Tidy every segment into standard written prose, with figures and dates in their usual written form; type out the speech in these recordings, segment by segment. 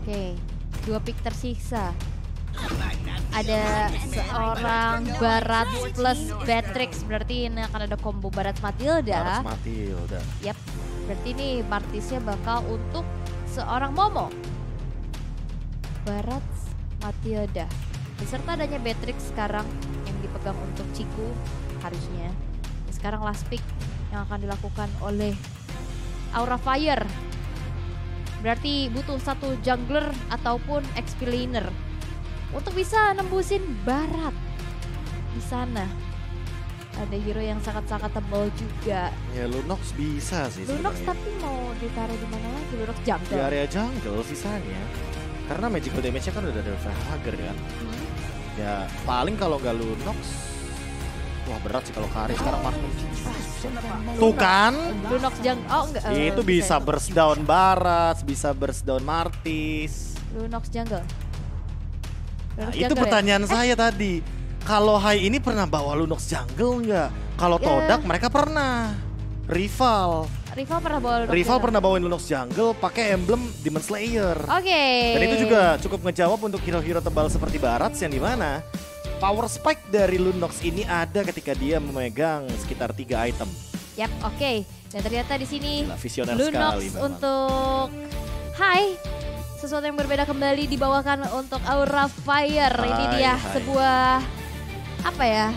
Oke, 2 pick tersisa. Ada seorang Barat plus Beatrix, berarti ini akan ada combo Barat Matilda. Barat Matilda. Yap, berarti ini Martisnya bakal untuk seorang Momo. Barat Matilda. Beserta adanya Beatrix sekarang yang dipegang untuk Ciku harusnya. Dan sekarang last pick yang akan dilakukan oleh Aura Fire. Berarti butuh satu jungler ataupun XP laner untuk bisa nembusin Barat di sana. Ada hero yang sangat-sangat tebal juga. Ya Lunox bisa sih. Lunox sebenarnya. tapi mau ditaruh di mana lagi? Lunox Di jungle. area jungle sisanya. Karena magical damage-nya kan udah ada Fager kan. Ya paling kalau nggak Lunox, wah berat sih kalau Kari sekarang masuk. Tuh kan? Lunox jungle. Oh enggak. Itu bisa burst down Barat, bisa burst down Martis. Lunox jungle. Nah, Lunox itu jungle ya? pertanyaan saya tadi. Kalau Hai ini pernah bawa Lunox jungle nggak? Kalau Ya. Todak mereka pernah. Rival Pernah bawa Lunox Rival jungle. pernah bawain Lunox jungle pakai emblem Demon Slayer. Oke. Dan itu juga cukup ngejawab untuk hero-hero tebal seperti Barat yang dimana power spike dari Lunox ini ada ketika dia memegang sekitar 3 item. Yap, oke. Dan ternyata di sini Gila, visioner Lunox sekali memang. untuk Hai. Sesuatu yang berbeda kembali dibawakan untuk Aura Fire. Ini Hai, dia hai. sebuah apa ya?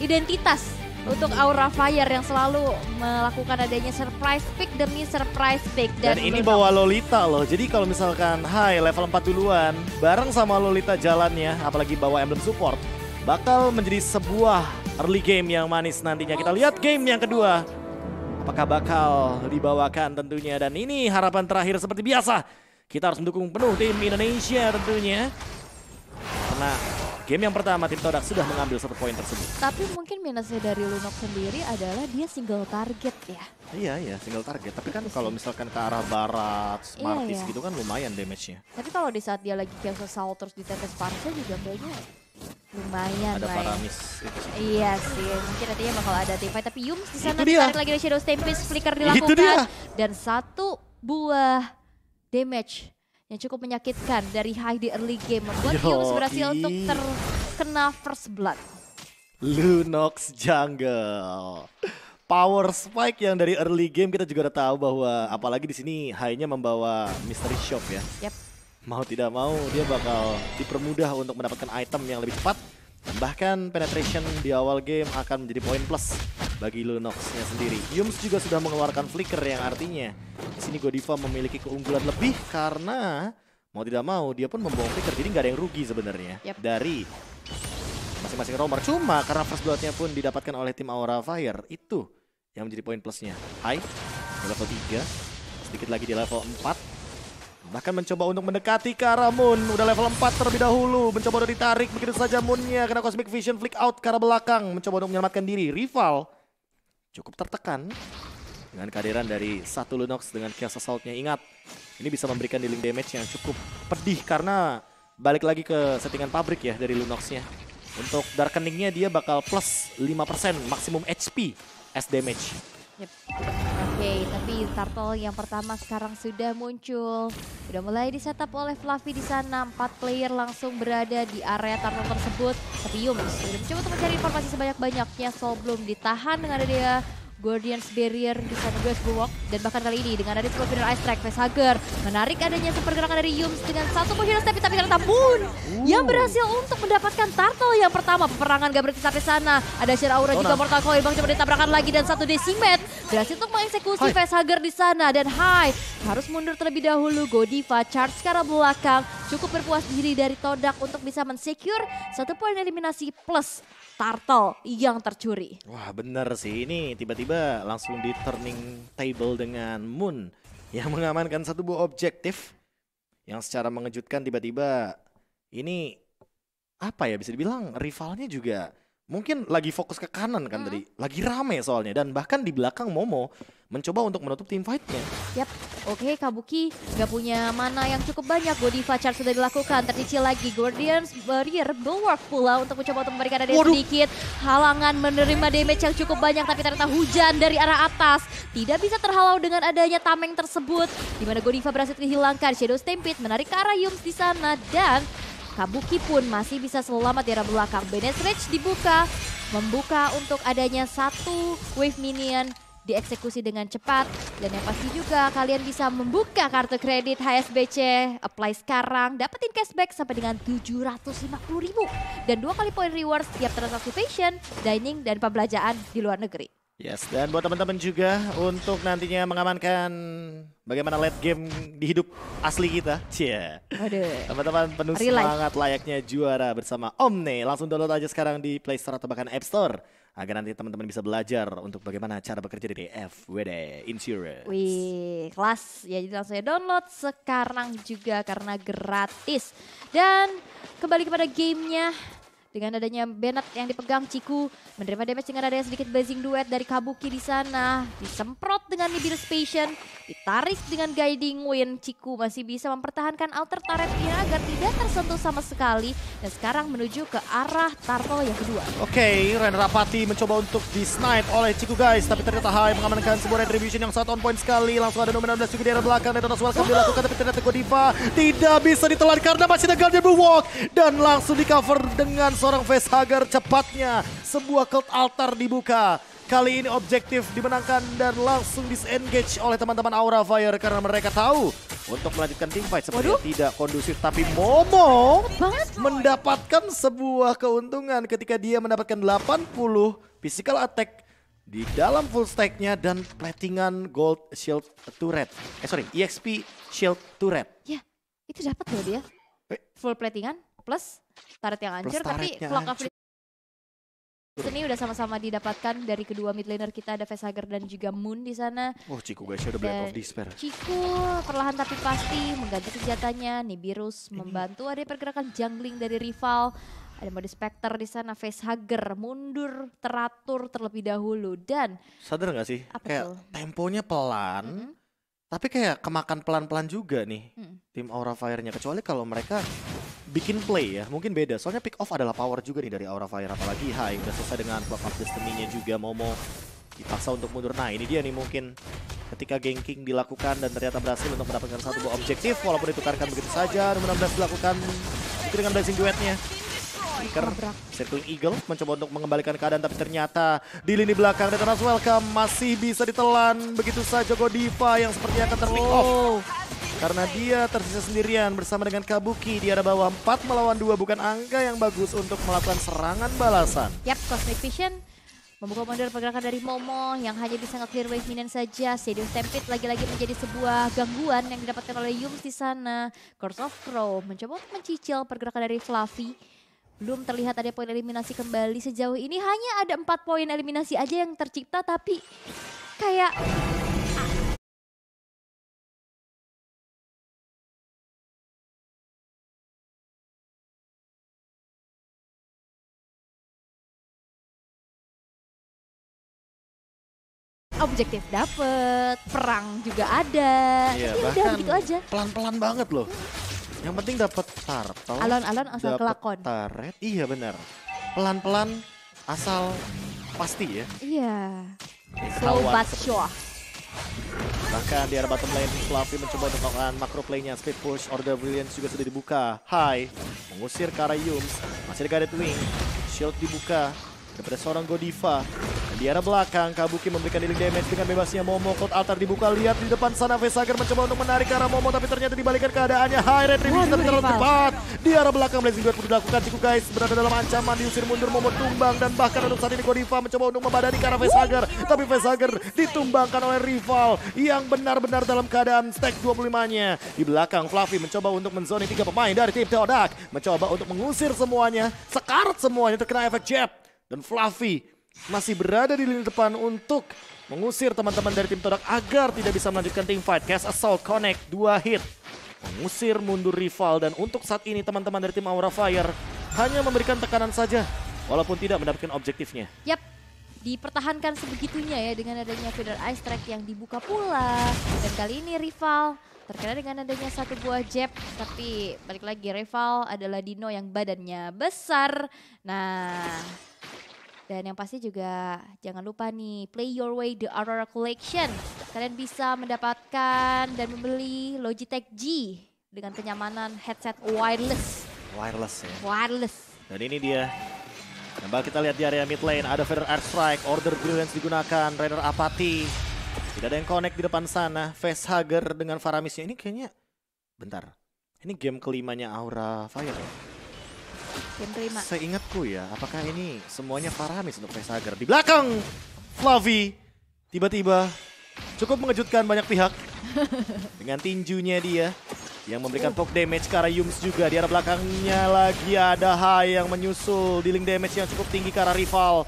Identitas untuk Aura Fire yang selalu melakukan adanya surprise pick demi surprise pick. Dan ini Lunox- bawa Lolita loh. Jadi kalau misalkan Hai level 4 duluan, bareng sama Lolita jalannya, apalagi bawa emblem support, bakal menjadi sebuah early game yang manis nantinya. Kita lihat game yang kedua. Apakah bakal dibawakan tentunya. Dan ini harapan terakhir seperti biasa. Kita harus mendukung penuh tim Indonesia tentunya. Karena game yang pertama tim Todak sudah mengambil 1 poin tersebut. Tapi mungkin minusnya dari Lunox sendiri adalah dia single target ya. Iya, single target. Tapi kan kalau misalkan ke arah barat, Iya, Martis iya. gitu kan lumayan damage-nya. Tapi kalau di saat dia lagi kill assault terus ditetes Parsa juga kayaknya lumayan Ada lah ya. Paramis itu sih. Iya sih, mungkin nantinya bakal ada teamfight. Tapi Yums di sana Itu dia. ditarik lagi dari Shadow Stampede, flicker Itu dia. dilakukan. Dan 1 buah damage yang cukup menyakitkan dari Hai di early game. Membuat Yoi. Yums berhasil untuk terkena first blood. Lunox jungle. Power spike yang dari early game kita juga udah tahu bahwa apalagi di sini Hai-nya membawa mystery shop ya. Yap. Mau tidak mau dia bakal dipermudah untuk mendapatkan item yang lebih cepat. Dan bahkan penetration di awal game akan menjadi poin plus bagi Lunox-nya sendiri. Yums juga sudah mengeluarkan flicker yang artinya di sini Godiva memiliki keunggulan lebih karena mau tidak mau dia pun membawa flicker, jadi nggak ada yang rugi sebenarnya Yap. dari masing-masing roamer. Cuma karena first blood-nya pun didapatkan oleh tim Aura Fire, itu yang menjadi poin plusnya. Hai di level 3, sedikit lagi di level 4. Bahkan mencoba untuk mendekati ke arah Moon. Udah level 4 terlebih dahulu. Mencoba untuk ditarik begitu saja Moonnya. Kena Cosmic Vision flick out ke arah belakang. Mencoba untuk menyelamatkan diri. Rival cukup tertekan dengan kehadiran dari satu Lunox dengan Chaos Assault-nya. Ingat, ini bisa memberikan dealing damage yang cukup pedih karena balik lagi ke settingan pabrik ya dari Lunox-nya. Untuk Darkening-nya dia bakal plus 5% maksimum HP as damage. Yep. Oke, tapi turtle yang pertama sekarang sudah muncul. Sudah mulai di-setup oleh Fluffy di sana. 4 player langsung berada di area turtle tersebut. Tapi Yums sudah mencoba untuk mencari informasi sebanyak-banyaknya. Soul belum ditahan dengan adanya Guardian's Barrier di sana Grace Bulwark. Dan bahkan kali ini dengan ada Scorpion Ice Strike, Facehugger menarik adanya pergerakan dari Yums dengan 1 potion step. Tapi ternyata Moon yang berhasil untuk mendapatkan turtle yang pertama. Peperangan gak berhenti sampai sana. Ada Shira Aura juga Mortal Coil, Bang coba ditabrakan lagi dan 1 Decimet berhasil untuk mengeksekusi Facehugger di sana. Dan Hai harus mundur terlebih dahulu. Godiva charge ke arah belakang. Cukup berpuas diri dari Todak untuk bisa mensecure 1 poin eliminasi plus turtle yang tercuri. Wah bener sih, ini tiba-tiba langsung di turning table dengan Moon yang mengamankan 1 buah objektif yang secara mengejutkan. Tiba-tiba ini apa ya, bisa dibilang rivalnya juga mungkin lagi fokus ke kanan kan tadi, lagi rame soalnya, dan bahkan di belakang Momo mencoba untuk menutup team fight-nya. Yap, oke Kabuki gak punya mana yang cukup banyak. Godiva charge sudah dilakukan, tercicil lagi Guardians Barrier Bulwark pula untuk mencoba untuk memberikan ada sedikit halangan menerima damage yang cukup banyak. Tapi ternyata hujan dari arah atas tidak bisa terhalau dengan adanya tameng tersebut. Di mana Godiva berhasil dihilangkan, Shadow Stampede menarik ke arah Yums di sana dan Kabuki pun masih bisa selamat di arah belakang. Bane's Rage dibuka, membuka untuk adanya satu wave minion dieksekusi dengan cepat. Dan yang pasti juga kalian bisa membuka kartu kredit HSBC, apply sekarang, dapetin cashback sampai dengan 750.000. Dan 2 kali poin reward setiap transaksi fashion, dining, dan pembelanjaan di luar negeri. Yes, dan buat teman-teman juga untuk nantinya mengamankan bagaimana late game di hidup asli kita. Cia. Teman-teman penuh semangat layaknya juara bersama Omne. Langsung download aja sekarang di Play Store atau bahkan App Store. Agar nanti teman-teman bisa belajar untuk bagaimana cara bekerja di FWD Insurance. Wih, kelas. Ya, jadi langsung download sekarang juga karena gratis. Dan kembali kepada gamenya. Dengan adanya Bennett yang dipegang, Ciku menerima damage dengan adanya sedikit blazing duet dari Kabuki di sana. Disemprot dengan Nibiru's Passion, ditarik dengan Guiding Wind. Ciku masih bisa mempertahankan outer turretnya agar tidak tersentuh sama sekali. Dan sekarang menuju ke arah turtle yang kedua. Oke, Ren Rapati mencoba untuk di-snipe oleh Ciku guys. Tapi ternyata Hai mengamankan sebuah retribution yang sangat on point sekali. Langsung ada nomor 16 juga di arah belakang. Detonas welcome dilakukan tapi ternyata Godiva tidak bisa ditelan karena masih ada Guardian Bulwark. Dan langsung di cover dengan seorang facehugger cepatnya. Sebuah cult altar dibuka. Kali ini objektif dimenangkan dan langsung disengage oleh teman-teman Aura Fire karena mereka tahu untuk melanjutkan team fight sepertinya tidak kondusif. Tapi Momo mendapatkan sebuah keuntungan ketika dia mendapatkan 80 physical attack di dalam full stacknya dan platingan gold shield turret. EXP shield turret. Ya, itu dapat loh dia. Full platingan plus turret yang hancur, tapi Flock of ini udah sama-sama didapatkan dari kedua mid laner kita, ada Facehugger dan juga Moon di sana. Oh, Ciku guys, udah Blade of Despair. Ciku perlahan tapi pasti mengganti senjatanya. Nibiru's membantu ada pergerakan jungling dari rival. Ada mode Spectre di sana, Facehugger mundur teratur terlebih dahulu dan sadar nggak sih? Kayak temponya pelan. Tapi kayak kemakan pelan-pelan juga nih tim Aura Fire-nya. Kecuali kalau mereka bikin play ya, mungkin beda. Soalnya pick off adalah power juga nih dari Aura Fire. Apalagi Hai udah selesai dengan Clock of Destiny-nya juga. Momo dipaksa untuk mundur. Nah ini dia nih mungkin ketika ganking dilakukan dan ternyata berhasil untuk mendapatkan satu buah objektif. Walaupun ditukarkan begitu saja. Nomor 16 dilakukan dengan blazing duetnya. Circling Eagle mencoba untuk mengembalikan keadaan tapi ternyata di lini belakang Detonas welcome masih bisa ditelan begitu saja Godiva yang sepertinya akan terpick off. Karena dia tersisa sendirian bersama dengan Kabuki di arah bawah. 4 melawan 2 bukan angka yang bagus untuk melakukan serangan balasan. Yap, Cosmic Vision membuka mundur pergerakan dari Momo yang hanya bisa nge-clear wave minion saja. Shadow Stampede lagi-lagi menjadi sebuah gangguan yang didapatkan oleh Yums di sana. Curse of Crow mencoba untuk mencicil pergerakan dari Fluffy. Belum terlihat ada poin eliminasi kembali sejauh ini. Hanya ada 4 poin eliminasi aja yang tercipta tapi kayak objektif dapet, perang juga ada. Iya, tapi bahkan udah gitu aja. Pelan-pelan banget loh. Yang penting dapat turtle. Alon-alon asal kelakon. Turret, iya benar. Pelan-pelan asal pasti ya. Iya. Slow but sure. Bahkan di arah bottom lane Fluffy mencoba untuk melakukan macro play-nya. Speed push, Order Brilliance juga sudah dibuka. Hai, mengusir ke arah Yums. Masih ada Guided Wing. Shield dibuka daripada seorang Godiva. Di arah belakang, Kabuki memberikan healing damage dengan bebasnya Momo. Code altar dibuka, lihat di depan sana Facehugger mencoba untuk menarik ke arah Momo. Tapi ternyata dibalikan keadaannya. High retribution tapi terlalu cepat. Di arah belakang blazing duet pun dilakukan. Ciku guys berada dalam ancaman, diusir mundur, Momo tumbang. Dan bahkan untuk saat ini Godiva mencoba untuk membadani ke arah Facehugger. Tapi Facehugger ditumbangkan oleh rival yang benar-benar dalam keadaan stack 25-nya. Di belakang Fluffy mencoba untuk menzoni 3 pemain dari tim Teodak. Mencoba untuk mengusir semuanya. Sekarat semuanya terkena efek jab. Dan Fluffy masih berada di lini depan untuk mengusir teman-teman dari tim Todak agar tidak bisa melanjutkan team fight. Cast Assault Connect 2 hit. Mengusir mundur rival dan untuk saat ini teman-teman dari tim Aura Fire hanya memberikan tekanan saja walaupun tidak mendapatkan objektifnya. Yap, dipertahankan sebegitunya ya dengan adanya Feather Ice Track yang dibuka pula. Dan kali ini rival terkena dengan adanya satu buah jab. Tapi balik lagi rival adalah Dino yang badannya besar. Nah, Dan yang pasti juga jangan lupa nih, play your way the Aurora Collection. Kalian bisa mendapatkan dan membeli Logitech G dengan kenyamanan headset wireless. Wireless ya. Wireless. Dan ini dia. Kembali kita lihat di area mid lane, ada Feather Airstrike, Order Brilliance digunakan, Rainer Apathy. Tidak ada yang connect di depan sana, Facehugger dengan Faramisnya. Ini kayaknya, bentar, ini game kelimanya Aura Fire ya? Game terima. Seingatku ya, apakah ini semuanya Faramis untuk Facehugger? Di belakang, Fluffy, tiba-tiba cukup mengejutkan banyak pihak. Dengan tinjunya dia. Yang memberikan poke damage ke arah Yums juga. Di arah belakangnya lagi ada Hai yang menyusul. Dealing damage yang cukup tinggi ke arah rival.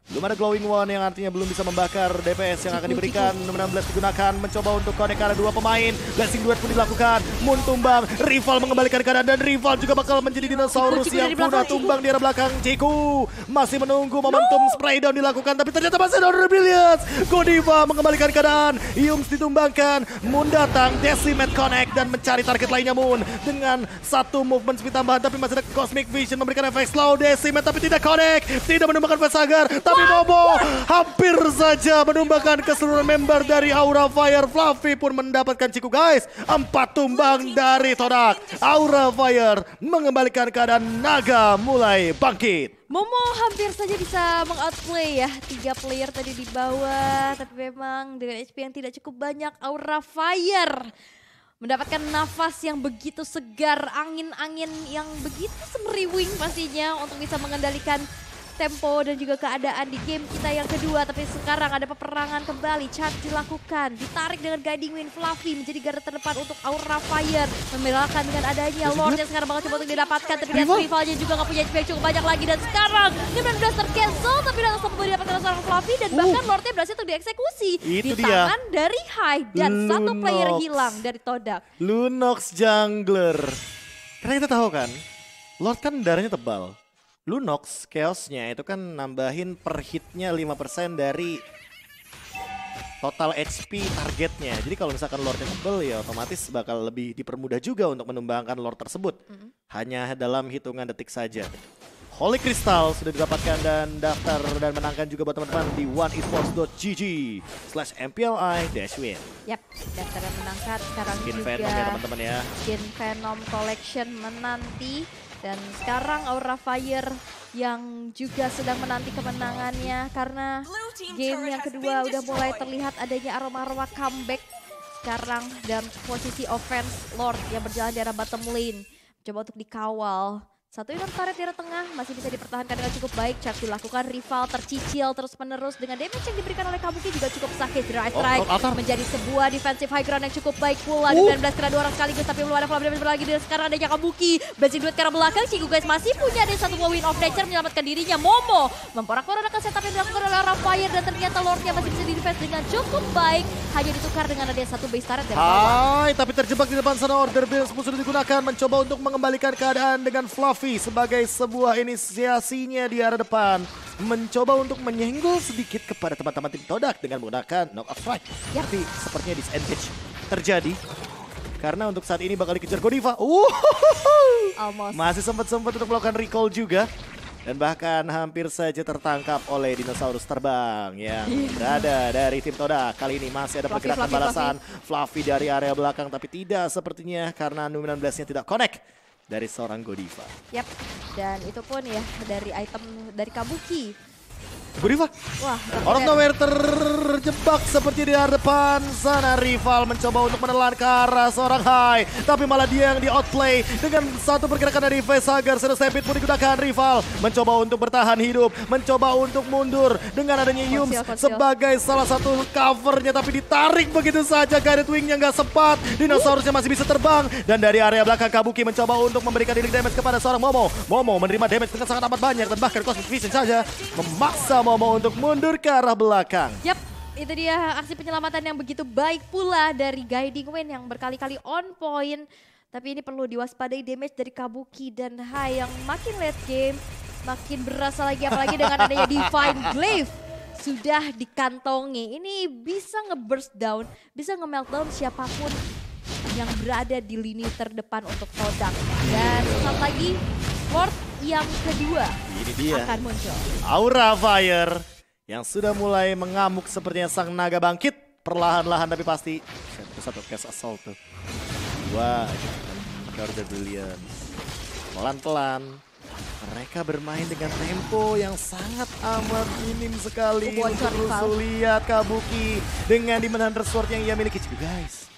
Belum ada Glowing One yang artinya belum bisa membakar DPS yang akan diberikan. 16 digunakan, mencoba untuk connect ke arah dua pemain. Blessing duet pun dilakukan. Moon tumbang, rival mengembalikan keadaan dan rival juga bakal menjadi dinosaurus yang punah tumbang di arah belakang. Ciku masih menunggu momentum spray down dilakukan, tapi ternyata masih ada Order Brilliance. Godiva mengembalikan keadaan. Yums ditumbangkan. Moon datang, Decimate connect dan mencari target lainnya Moon. Dengan satu movement speed tambahan, tapi masih ada Cosmic Vision memberikan efek slow. Decimate tapi tidak connect. Tidak menumbangkan Facehugger. Tapi Momo hampir saja menumbangkan keseluruhan member dari Aura Fire. Fluffy pun mendapatkan Ciku guys. 4 tumbang dari Todak. Aura Fire mengembalikan keadaan naga mulai bangkit. Momo hampir saja bisa meng-outplay ya. 3 player tadi di bawah. Tapi memang dengan HP yang tidak cukup banyak, Aura Fire mendapatkan nafas yang begitu segar. Angin-angin yang begitu semeriwing pastinya untuk bisa mengendalikan tempo dan juga keadaan di game kita yang kedua. Tapi sekarang ada peperangan kembali, charge dilakukan, ditarik dengan guiding wind. Fluffy menjadi garda terdepan untuk Aura Fire, membelakang dengan adanya Lord yang sekarang bakal coba untuk didapatkan, tapi lihat rivalnya juga gak punya HP yang cukup banyak lagi. Dan sekarang dia sudah tercancel, tapi datang sampai didapatkan seorang Fluffy dan bahkan Lordnya berhasil untuk dieksekusi di tangan dari Hai. Dan satu player hilang dari Todak. Lunox jungler. Karena kita tahu kan, Lord kan darahnya tebal. Lunox, chaosnya itu kan nambahin per hitnya 5% dari total HP targetnya. Jadi kalau misalkan Lordnya tebel ya otomatis bakal lebih dipermudah juga untuk menumbangkan Lord tersebut. Hanya dalam hitungan detik saja. Holy Crystal sudah didapatkan dan daftar dan menangkan juga buat teman-teman di oneesports.gg/MPLI-win. Yap, daftar dan menangkan sekarang Skin juga Venom ya teman-teman ya. Skin Venom Collection menanti. Dan sekarang Aura Fire yang juga sedang menanti kemenangannya karena game yang kedua udah mulai terlihat adanya aroma-aroma comeback. Sekarang dalam posisi offense Lord yang berjalan di arah bottom lane. Coba untuk dikawal. Satu inner turret di arah tengah masih bisa dipertahankan dengan cukup baik. Charge dilakukan, rival tercicil terus menerus dengan damage yang diberikan oleh Kabuki juga cukup sakit. Dry strike menjadi sebuah defensive high ground yang cukup baik pula. 19 kena 2 orang sekaligus tapi belum ada flash damage lagi. Dan sekarang adanya Kabuki. Blessing duet ke arah belakang. Ciku guys masih punya ada satu win of nature menyelamatkan dirinya. Momo memporak-porandakan setup yang dilakukan oleh Aura Fire dan ternyata Lordnya masih bisa di-defense dengan cukup baik. Hanya ditukar dengan ada satu base turret dari bawah. Hai, tapi terjebak di depan sana. Order Bills pun sudah digunakan mencoba untuk mengembalikan keadaan dengan Fluffy sebagai sebuah inisiasinya di arah depan. Mencoba untuk menyenggol sedikit kepada teman-teman tim Todak dengan menggunakan knock off strike. Tapi sepertinya disengage terjadi. Karena untuk saat ini bakal dikejar Godiva. Masih sempat-sempat untuk melakukan recall juga. Dan bahkan hampir saja tertangkap oleh dinosaurus terbang yang berada dari tim Todak. Kali ini masih ada pergerakan balasan. Fluffy dari area belakang tapi tidak sepertinya karena Numinan Blast-nya tidak connect dari seorang Godiva. Yap, dan itu pun ya dari item dari Kabuki. Godiva, wah, out of nowhere terjebak seperti di arah depan sana. Rival mencoba untuk menelan ke arah seorang Hai, tapi malah dia yang di outplay dengan satu pergerakan dari Facehugger. Shadow Stampede pun digunakan. Rival mencoba untuk bertahan hidup, mencoba untuk mundur dengan adanya Yums sebagai salah satu covernya, tapi ditarik begitu saja. Guided Wing-nya nggak sempat, dinosaurusnya masih bisa terbang. Dan dari area belakang Kabuki mencoba untuk memberikan dealing damage kepada seorang Momo. Momo menerima damage dengan sangat amat banyak dan bahkan Cosmic Vision saja memaksa Momo untuk mundur ke arah belakang. Yap, itu dia aksi penyelamatan yang begitu baik pula dari Guiding Wind yang berkali-kali on point. Tapi ini perlu diwaspadai damage dari Kabuki dan Hai yang makin late game, makin berasa lagi apalagi dengan adanya Divine Glaive sudah dikantongi. Ini bisa nge-burst down, bisa nge-meltdown siapapun yang berada di lini terdepan untuk Todak. Dan sesaat lagi Lord yang kedua Ini dia. akan muncul. Aura Fire yang sudah mulai mengamuk sepertinya sang naga bangkit. Perlahan-lahan tapi pasti. Satu cast assault tuh. Dua. Order Brilliant. Pelan-pelan. Mereka bermain dengan tempo yang sangat amat minim sekali. Bocor, Terus lihat Kabuki dengan Demon Hunter Sword yang ia miliki. Ciku guys.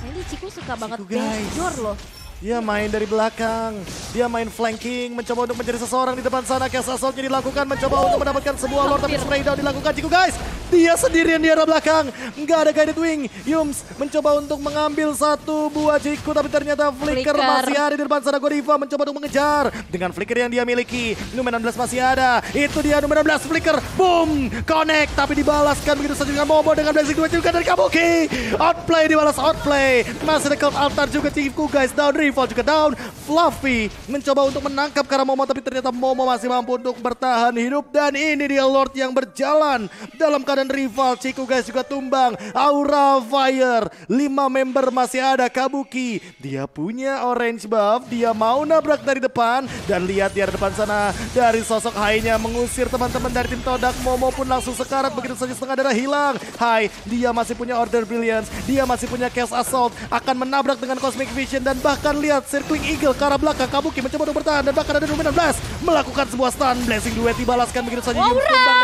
Ini Ciku suka banget Ciku, guys. backdoor loh. Dia main dari belakang, dia main flanking, mencoba untuk mencari seseorang di depan sana. Cast assault-nya dilakukan, mencoba untuk mendapatkan sebuah lord, tapi spray down dilakukan. Ciku guys, dia sendirian di arah belakang, nggak ada guided wing. Yums mencoba untuk mengambil satu buah Ciku, tapi ternyata Flicker masih ada di depan sana. Godiva mencoba untuk mengejar dengan Flicker yang dia miliki. Numen 16 masih ada, itu dia Numen 16 Flicker, boom, connect, tapi dibalaskan begitu saja dengan Momo dengan blessing 2 juga dari Kabuki. Outplay dibalas outplay, masih ada Cloud Altar juga Ciku guys, down Rival juga down. Fluffy mencoba untuk menangkap karena Momo, tapi ternyata Momo masih mampu untuk bertahan hidup. Dan ini dia Lord yang berjalan dalam keadaan Rival. Ciku guys juga tumbang. Aura Fire, 5 member masih ada. Kabuki, dia punya orange buff, dia mau nabrak dari depan. Dan lihat di arah depan sana dari sosok Hai-nya mengusir teman-teman dari tim Todak. Momo pun langsung sekarat begitu saja, setengah darah hilang. Hai, dia masih punya Order Brilliance, dia masih punya Cast Assault, akan menabrak dengan Cosmic Vision. Dan bahkan lihat Circling Eagle ke arah belakang. Kabuki mencoba untuk bertahan dan bahkan ada Numen 16 melakukan sebuah stun. Blessing duet dibalaskan begitu saja.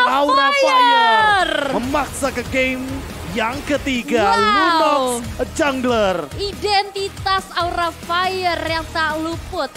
Aura Fire memaksa ke game yang ketiga. Lunox Jungler. Identitas Aura Fire yang tak luput